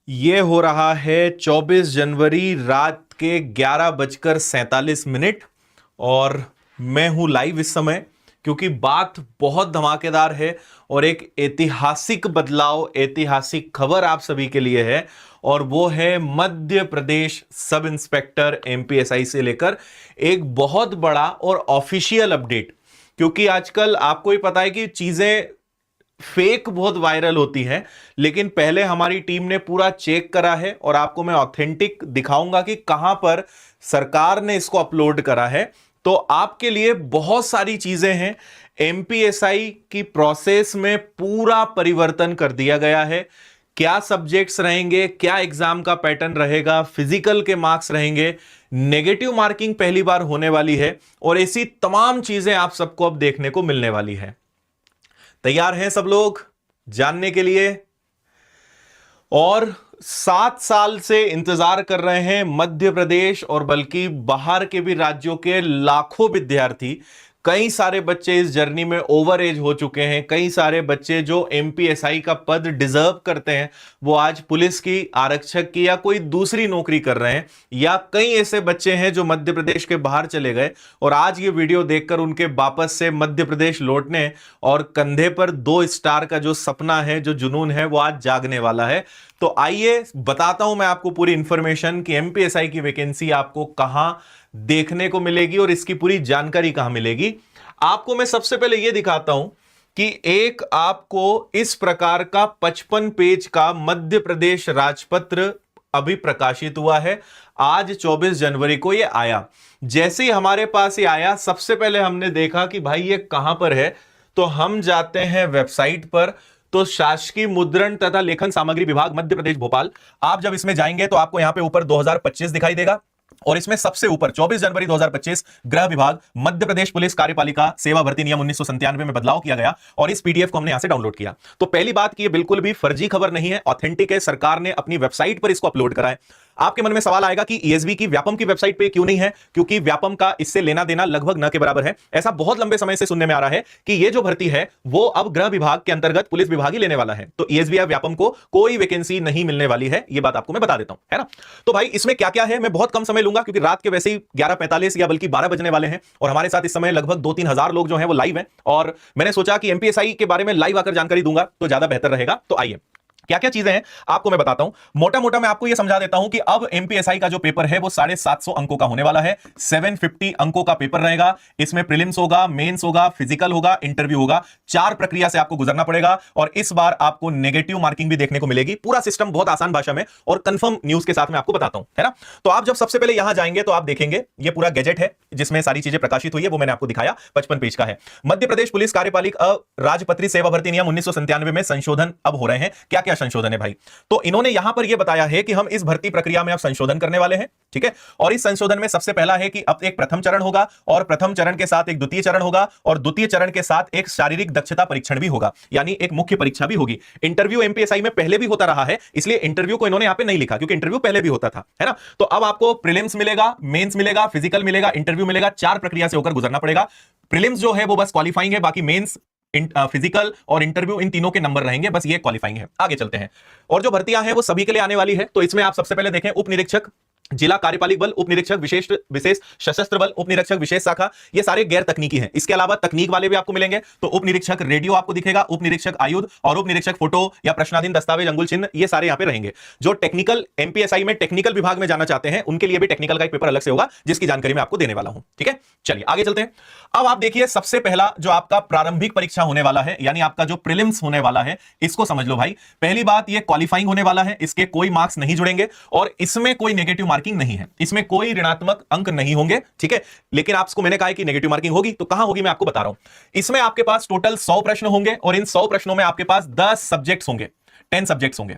ये हो रहा है 24 जनवरी रात के 11:47 और मैं हूं लाइव इस समय क्योंकि बात बहुत धमाकेदार है और एक ऐतिहासिक बदलाव, ऐतिहासिक खबर आप सभी के लिए है। और वो है Madhya Pradesh sub inspector MPSI से लेकर एक बहुत बड़ा और ऑफिशियल अपडेट। क्योंकि आजकल आपको ही पता है कि चीजें फेक बहुत वायरल होती है, लेकिन पहले हमारी टीम ने पूरा चेक करा है और आपको मैं ऑथेंटिक दिखाऊंगा कि कहां पर सरकार ने इसको अपलोड करा है। तो आपके लिए बहुत सारी चीजें हैं। एमपीएसआई की प्रोसेस में पूरा परिवर्तन कर दिया गया है। क्या सब्जेक्ट्स रहेंगे, क्या एग्जाम का पैटर्न रहेगा, फिजिकल के मार्क्स रहेंगे, नेगेटिव मार्किंग पहली बार होने वाली है और ऐसी तमाम चीजें आप सबको अब देखने को मिलने वाली है। तैयार हैं सब लोग जानने के लिए? और 7 साल से इंतजार कर रहे हैं मध्य प्रदेश और बल्कि बाहर के भी राज्यों के लाखों विद्यार्थी। कई सारे बच्चे इस जर्नी में ओवर एज हो चुके हैं। कई सारे बच्चे जो एमपीएसआई का पद डिजर्व करते हैं वो आज पुलिस की, आरक्षक की या कोई दूसरी नौकरी कर रहे हैं। या कई ऐसे बच्चे हैं जो मध्य प्रदेश के बाहर चले गए और आज ये वीडियो देखकर उनके वापस से मध्य प्रदेश लौटने और कंधे पर 2 स्टार का जो सपना है, जो जुनून है, वो आज जागने वाला है। तो आइए बताता हूं मैं आपको पूरी इंफॉर्मेशन कि एमपीएसआई की वैकेंसी आपको कहां देखने को मिलेगी और इसकी पूरी जानकारी कहां मिलेगी। आपको मैं सबसे पहले यह दिखाता हूं कि एक आपको इस प्रकार का 55 पेज का मध्य प्रदेश राजपत्र अभी प्रकाशित हुआ है। आज 24 जनवरी को यह आया। जैसे ही हमारे पास ये आया, सबसे पहले हमने देखा कि भाई ये कहां पर है। तो हम जाते हैं वेबसाइट पर। तो शासकीय मुद्रण तथा लेखन सामग्री विभाग मध्य प्रदेश भोपाल, आप जब इसमें जाएंगे तो आपको यहां पे ऊपर 2025 दिखाई देगा और इसमें सबसे ऊपर 24 जनवरी 2025 गृह विभाग मध्य प्रदेश पुलिस कार्यपालिका सेवा भर्ती नियम 1997 में बदलाव किया गया और इस पीडीएफ को हमने यहां से डाउनलोड किया। तो पहली बात कि ये बिल्कुल भी फर्जी खबर नहीं है, ऑथेंटिक है। सरकार ने अपनी वेबसाइट पर इसको अपलोड करा है। आपके मन में सवाल आएगा कि ईएसबी की व्यापम की वेबसाइट पे क्यों नहीं है? क्योंकि व्यापम का इससे लेना देना लगभग न के बराबर है। ऐसा बहुत लंबे समय से सुनने में आ रहा है कि ये जो भर्ती है वो अब गृह विभाग के अंतर्गत पुलिस विभाग ही लेने वाला है। तो ईएसबी या व्यापम को कोई वैकेंसी नहीं मिलने वाली है। ये बात आपको मैं बता देता हूं, है ना। तो भाई इसमें क्या क्या है, मैं बहुत कम समय लूंगा क्योंकि रात के वैसे ही 11:45 या बल्कि 12 बजने वाले हैं और हमारे साथ इस समय लगभग 2-3 हजार लोग जो हैं वो लाइव हैं और मैंने सोचा कि एमपीएसआई के बारे में लाइव आकर जानकारी दूंगा तो ज्यादा बेहतर रहेगा। तो आइए क्या क्या चीजें हैं आपको मैं बताता हूं। मोटा मोटा मैं आपको यह समझा देता हूं कि अब एमपीएसआई का जो पेपर है वो 750 अंकों का होने वाला है। 750 अंकों का पेपर रहेगा। इसमें प्रीलिम्स होगा, मेंस होगा, फिजिकल होगा, इंटरव्यू होगा। 4 प्रक्रिया से आपको गुजरना पड़ेगा और इस बार आपको नेगेटिव मार्किंग भी देखने को मिलेगी। पूरा सिस्टम बहुत आसान भाषा में और कंफर्म न्यूज के साथ मैं आपको बताता हूं, है ना। तो आप जब सबसे पहले यहां जाएंगे तो आप देखेंगे ये पूरा गैजेट है जिसमें सारी चीजें प्रकाशित हुई है, वो मैंने आपको दिखाया, 55 पेज का है। मध्य प्रदेश पुलिस कार्यपालिका राजपत्रित सेवा भर्ती नियम 1997 में संशोधन अब हो रहे हैं। क्या क्या संशोधन है भाई? तो इन्होंने यहां पर यह बताया है कि हम इस भर्ती प्रक्रिया में अब संशोधन करने वाले हैं, ठीक है। और इस संशोधन में सबसे पहला है कि अब एक प्रथम चरण होगा और प्रथम चरण के साथ एक द्वितीय चरण होगा और द्वितीय चरण के साथ एक शारीरिक दक्षता परीक्षण भी होगा, यानी एक मुख्य परीक्षा भी होगी। इंटरव्यू एमपीएसआई में पहले भी होता रहा है, इसलिए इंटरव्यू को इन्होंने यहां पे नहीं लिखा क्योंकि इंटरव्यू पहले भी होता था, है ना। तो अब आपको प्रीलिम्स मिलेगा, मेंस मिलेगा, फिजिकल मिलेगा, इंटरव्यू मिलेगा। 4 प्रक्रिया से होकर गुजरना पड़ेगा। प्रीलिम्स जो है वो बस क्वालिफाइंग है, बाकी मेंस, फिजिकल और इंटरव्यू इन तीनों के नंबर रहेंगे, बस ये क्वालिफाइंग है। आगे चलते हैं। और जो भर्तियां हैं वो सभी के लिए आने वाली है। तो इसमें आप सबसे पहले देखें उप निरीक्षक जिला कार्यपालिक बल, उप निरीक्षक विशेष सशस्त्र बल, उप निरीक्षक विशेष शाखा, ये सारे गैर तकनीकी हैं। इसके अलावा तकनीक वाले भी आपको मिलेंगे। तो उप निरीक्षक रेडियो आपको दिखेगा, उप निरीक्षक आयुध और उप निरीक्षक फोटो या प्रश्नाधीन दस्तावेज, अंगुल चिन्ह, ये सारे यहां पे रहेंगे। जो टेक्निकल एमपीएसआई में टेक्निकल विभाग में जाना चाहते हैं उनके लिए भी टेक्निकल का एक पेपर अलग से होगा जिसकी जानकारी मैं आपको देने वाला हूं, ठीक है। चलिए आगे चलते हैं। अब आप देखिए सबसे पहला जो आपका प्रारंभिक परीक्षा होने वाला है, यानी आपका जो प्रीलिम्स होने वाला है, इसको समझ लो भाई। पहली बात ये क्वालिफाइंग होने वाला है, इसके कोई मार्क्स नहीं जुड़ेंगे और इसमें कोई नेगेटिव मार्किंग नहीं है, इसमें कोई ऋणात्मक अंक नहीं होंगे, ठीक है। लेकिन आपको मैंने कहा है कि नेगेटिव मार्किंग होगी, तो कहां होगी मैं आपको बता रहा हूं। इसमें आपके पास टोटल 100 प्रश्न होंगे और इन 100 प्रश्नों में आपके पास 10 सब्जेक्ट्स होंगे, 10 सब्जेक्ट्स होंगे,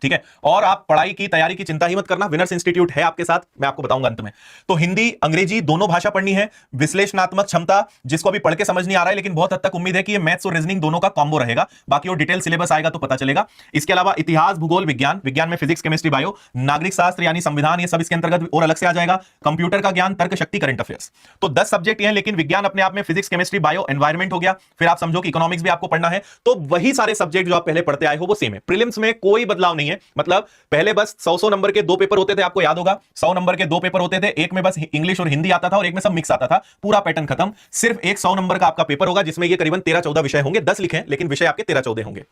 ठीक है। और आप पढ़ाई की तैयारी की चिंता ही मत करना, विनर्स इंस्टीट्यूट है आपके साथ, मैं आपको बताऊंगा अंत में। तो हिंदी अंग्रेजी दोनों भाषा पढ़नी है। विश्लेषणात्मक क्षमता, जिसको अभी पढ़ के समझ नहीं आ रहा है लेकिन बहुत हद तक उम्मीद है कि ये मैथ्स और रीजनिंग दोनों का कॉम्बो रहेगा, बाकी वो डिटेल सिलेबस आएगा तो पता चलेगा। इसके अलावा इतिहास, भूगोल, विज्ञान, विज्ञान में फिजिक्स, केमिस्ट्री, बायो, नागरिक शास्त्र यानी संविधान, ये सब इसके अंतर्गत और अलग से आ जाएगा। कंप्यूटर का ज्ञान, तर्क शक्ति, करंट अफेयर्स। तो 10 सब्जेक्ट हैं, लेकिन विज्ञान अपने आप में फिजिक्स, केमिस्ट्री, बायो, एनवायरमेंट हो गया। फिर आप समझो कि इकोनॉमिक्स भी आपको पढ़ना है। तो वही सारे सब्जेक्ट जो आप पहले पढ़ते आए हो वो सेम है। प्रीलिम्स में कोई बदलाव नहीं है। मतलब पहले बस 100 नंबर के 2 पेपर होते थे, आपको याद होगा 100 नंबर के 2 पेपर होते थे, एक में बस इंग्लिश और हिंदी आता था और एक में सब मिक्स आता था, पूरा पैटर्न खत्म। सिर्फ एक 100 नंबर का आपका पेपर होगा जिसमें ये करीबन 13-14 विषय होंगे, 10 लिखे लेकिन विषय आपके 13-14 होंगे।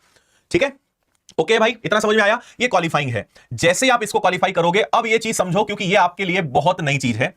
ठीक है, ओके भाई, इतना समझ में आया। ये क्वालिफाइंग है। जैसे ही आप इसको क्वालिफाई करोगे, अब ये चीज समझो क्योंकि ये आपके लिए बहुत नई चीज है।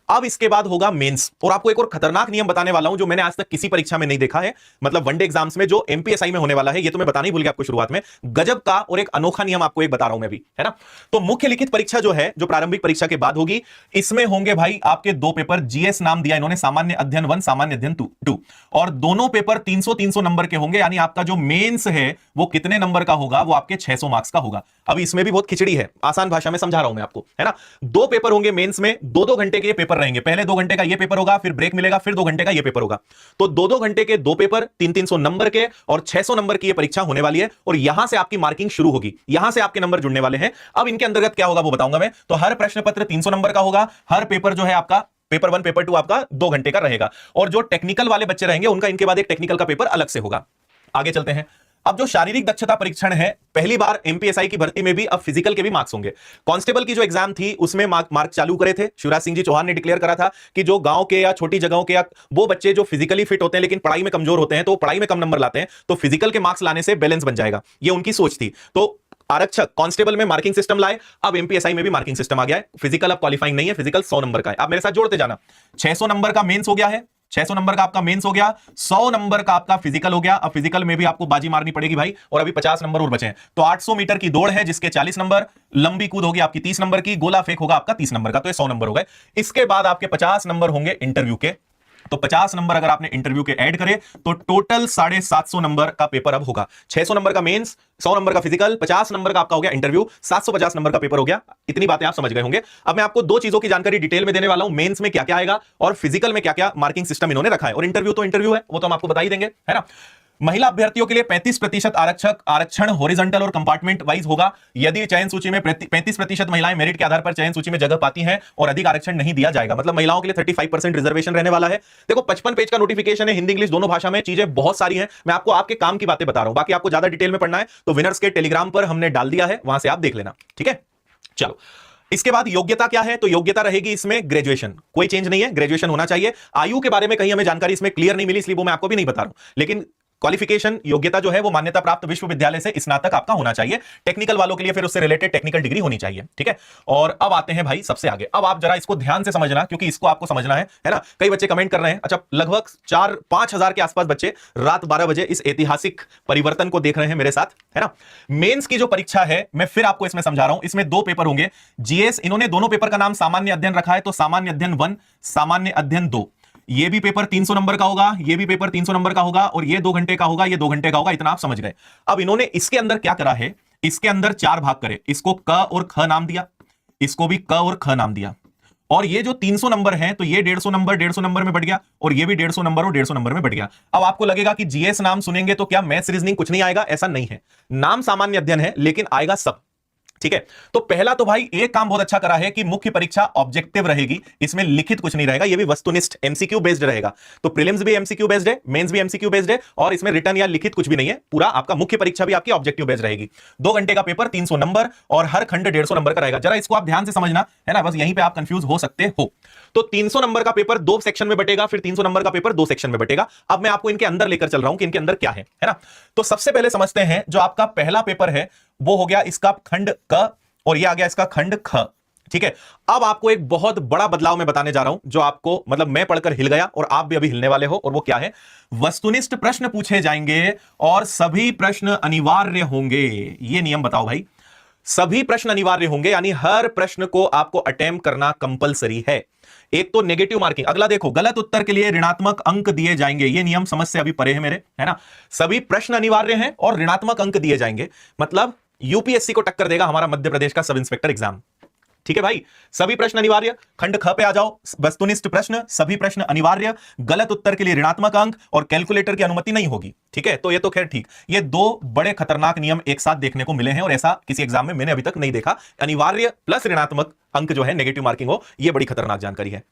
अब इसके बाद होगा मेंस, और आपको एक और खतरनाक नियम बताने वाला हूं जो मैंने आज तक किसी परीक्षा में नहीं देखा है, मतलब वनडे एग्जाम्स में जो एमपीएसआई में होने वाला है। ये तो मैं बताना ही भूल गया आपको शुरुआत में, गजब का और एक अनोखा नियम आपको एक बता रहा हूं मैं भी, है ना। तो मुख्य लिखित परीक्षा जो है, जो प्रारंभिक परीक्षा के बाद होगी, इसमें होंगे भाई आपके 2 पेपर। जीएस नाम दिया इन्होंने, सामान्य अध्ययन 1, सामान्य अध्ययन 2, और दोनों पेपर 300-300 नंबर के होंगे। यानी आपका जो मेंस है वो कितने नंबर का होगा, वो आपके 600 मार्क्स का होगा। अब इसमें भी बहुत खिचड़ी है, आसान भाषा में समझा रहा हूं मैं आपको, है ना। 2 पेपर होंगे मेंस में, 2-2 घंटे के पेपर रहेंगे। पहले 2 घंटे का ये पेपर होगा, फिर ब्रेक मिलेगा, फिर 2 घंटे का ये पेपर होगा। तो 2-2 घंटे के 2 पेपर, 300-300 नंबर के, और 600 नंबर की ये परीक्षा होने वाली है। और यहां से आपकी मार्किंग शुरू होगी, यहां से आपके नंबर जुड़ने वाले हैं। अब इनके अंतर्गत क्या होगा वो बताऊंगा मैं। तो हर प्रश्न पत्र 300 नंबर का होगा। हर पेपर जो है आपका पेपर 1 पेपर 2 आपका 2 घंटे का रहेगा। और जो टेक्निकल वाले बच्चे रहेंगे उनका इनके बाद एक टेक्निकल का पेपर अलग से होगा। आगे चलते हैं। अब जो शारीरिक दक्षता परीक्षण है, पहली बार एमपीएसआई की भर्ती में भी अब फिजिकल के भी मार्क्स होंगे। कांस्टेबल की जो एग्जाम थी उसमें मार्क चालू करे थे, शिवराज सिंह जी चौहान ने डिक्लेयर करा था कि जो गांव के या छोटी जगहों के या वो बच्चे जो फिजिकली फिट होते हैं लेकिन पढ़ाई में कमजोर होते हैं, तो पढ़ाई में कम नंबर लाते हैं, तो फिजिकल के मार्क्स लाने से बैलेंस बन जाएगा। ये उनकी सोच थी। तो आरक्षक कांस्टेबल में मार्किंग सिस्टम लाए, अब एमपीएसआई में भी मार्किंग सिस्टम आ गया है। फिजिकल अब क्वालिफाइंग नहीं है, फिजिकल 100 नंबर का है। आप मेरे साथ जोड़ते जाना। 600 नंबर का मेंस हो गया है, 600 नंबर का आपका मेंस हो गया, 100 नंबर का आपका फिजिकल हो गया। अब फिजिकल में भी आपको बाजी मारनी पड़ेगी भाई, और अभी 50 नंबर और बचे हैं। तो 800 मीटर की दौड़ है जिसके 40 नंबर, लंबी कूद होगी आपकी 30 नंबर की, गोला फेंक होगा आपका 30 नंबर का, तो ये 100 नंबर हो गए। इसके बाद आपके 50 नंबर होंगे इंटरव्यू के। तो 50 नंबर अगर आपने इंटरव्यू के ऐड करे तो टोटल 750 नंबर का पेपर अब होगा। 600 नंबर का मेंस, 100 नंबर का फिजिकल, 50 नंबर का आपका हो गया इंटरव्यू, 750 नंबर का पेपर हो गया। इतनी बातें आप समझ गए होंगे। अब मैं आपको 2 चीजों की जानकारी डिटेल में देने वाला हूं, मेंस में क्या क्या आएगा और फिजिकल में क्या क्या मार्किंग सिस्टम इन्होंने रखा है। और इंटरव्यू तो इंटरव्यू है, वो तो हम आपको बता ही देंगे, है ना। महिला अभ्यर्थियों के लिए 35% आरक्षण हॉरिजॉन्टल और कंपार्टमेंट वाइज होगा। यदि चयन सूची में 35% महिलाएं मेरिट के आधार पर चयन सूची में जगह पाती हैं और अधिक आरक्षण नहीं दिया जाएगा, मतलब महिलाओं के लिए 35% रिजर्वेशन रहने वाला है। देखो 55 पेज का नोटिफिकेशन है, हिंदी इंग्लिश दोनों भाषा में, चीजें बहुत सारी हैं। मैं आपको आपके काम की बातें बता रहा हूं, बाकी आपको ज्यादा डिटेल में पढ़ना है तो विनर्स के टेलीग्राम पर हमने डाल दिया है, वहां से आप देख लेना, ठीक है। चलो, इसके बाद योग्यता क्या है, तो योग्यता रहेगी इसमें ग्रेजुएशन, कोई चेंज नहीं है, ग्रेजुएशन होना चाहिए। आयु के बारे में कहीं हमें जानकारी इसमें क्लियर नहीं मिली, इसलिए वो मैं आपको भी नहीं बता रहा हूं, लेकिन क्वालिफिकेशन योग्यता जो है वो मान्यता प्राप्त विश्वविद्यालय से स्नातक आपका होना चाहिए। टेक्निकल वालों के लिए फिर उससे रिलेटेड टेक्निकल डिग्री होनी चाहिए, ठीक है। और अब आते हैं भाई सबसे आगे। अब आप जरा इसको ध्यान से समझना क्योंकि इसको आपको समझना है ना। कई बच्चे कमेंट कर रहे हैं, अच्छा लगभग 4-5 हजार के आसपास बच्चे रात 12 बजे इस ऐतिहासिक परिवर्तन को देख रहे हैं मेरे साथ, है ना। मेंस की जो परीक्षा है मैं फिर आपको इसमें समझा रहा हूं, इसमें 2 पेपर होंगे। जीएस इन्होंने दोनों पेपर का नाम सामान्य अध्ययन रखा है, तो सामान्य अध्ययन 1, सामान्य अध्ययन 2। ये भी पेपर 300 नंबर का होगा, ये भी पेपर 300 नंबर का होगा, और ये 2 घंटे का होगा, ये 2 घंटे का होगा। इतना आप समझ गए। अब इन्होंने इसके अंदर क्या करा है, इसके अंदर 4 भाग करे, इसको क और ख नाम दिया, इसको भी क और ख नाम दिया। और ये जो 300 नंबर है तो ये 150 नंबर में बढ़ गया, और ये भी 150 नंबर और 150 नंबर में बढ़ गया। अब आपको लगेगा कि जीएस नाम सुनेंगे तो क्या मैथ्स रीजनिंग कुछ नहीं आएगा, ऐसा नहीं है। नाम सामान्य अध्ययन है लेकिन आएगा सब, ठीक है। तो पहला तो भाई एक काम बहुत अच्छा करा है कि मुख्य परीक्षा ऑब्जेक्टिव रहेगी, इसमें लिखित कुछ नहीं रहेगा, ये भी वस्तुनिष्ठ एमसीक्यू बेस्ड रहेगा। तो प्रीलिम्स भी एमसीक्यू बेस्ड है, मेंस भी एमसीक्यू बेस्ड है, और इसमें रिटर्न या लिखित कुछ भी नहीं है। पूरा आपका मुख्य परीक्षा भी आपकी ऑब्जेक्टिव बेस्ड रहेगी। 2 घंटे का पेपर, 300 नंबर, और हर खंड 150 नंबर का रहेगा। जरा इसको आप ध्यान से समझना, है ना, बस यहीं पे आप कंफ्यूज हो सकते हो। तो 300 नंबर का पेपर 2 सेक्शन में बटेगा, फिर 300 नंबर का पेपर 2 सेक्शन में बटेगा। अब मैं आपको इनके अंदर लेकर चल रहा हूं कि इनके अंदर क्या है ना। तो सबसे पहले समझते हैं, जो आपका पहला पेपर है वो हो गया इसका खंड क, और ये आ गया इसका खंड ख, ठीक है। अब आपको एक बहुत बड़ा बदलाव मैं बताने जा रहा हूं, जो आपको मतलब मैं पढ़कर हिल गया और आप भी अभी हिलने वाले हो, और वो क्या है, वस्तुनिष्ठ प्रश्न पूछे जाएंगे और सभी प्रश्न अनिवार्य होंगे। ये नियम बताओ भाई, सभी प्रश्न अनिवार्य होंगे, यानी हर प्रश्न को आपको अटेम्प्ट करना कंपलसरी है। एक तो नेगेटिव मार्किंग, अगला देखो, गलत उत्तर के लिए ऋणात्मक अंक दिए जाएंगे। ये नियम समझ से अभी परे है मेरे, है ना। सभी प्रश्न अनिवार्य हैं और ऋणात्मक अंक दिए जाएंगे, मतलब यूपीएससी को टक्कर देगा हमारा मध्य प्रदेश का सब इंस्पेक्टर एग्जाम, ठीक है भाई। सभी प्रश्न अनिवार्य, खंड ख पे आ जाओ, वस्तुनिष्ठ प्रश्न, सभी प्रश्न अनिवार्य, गलत उत्तर के लिए ऋणात्मक अंक, और कैलकुलेटर की अनुमति नहीं होगी, ठीक है। तो ये तो खैर ठीक, ये 2 बड़े खतरनाक नियम एक साथ देखने को मिले हैं, और ऐसा किसी एग्जाम में मैंने अभी तक नहीं देखा। अनिवार्य प्लस ऋणात्मक अंक जो है, नेगेटिव मार्किंग हो, ये बड़ी खतरनाक जानकारी है।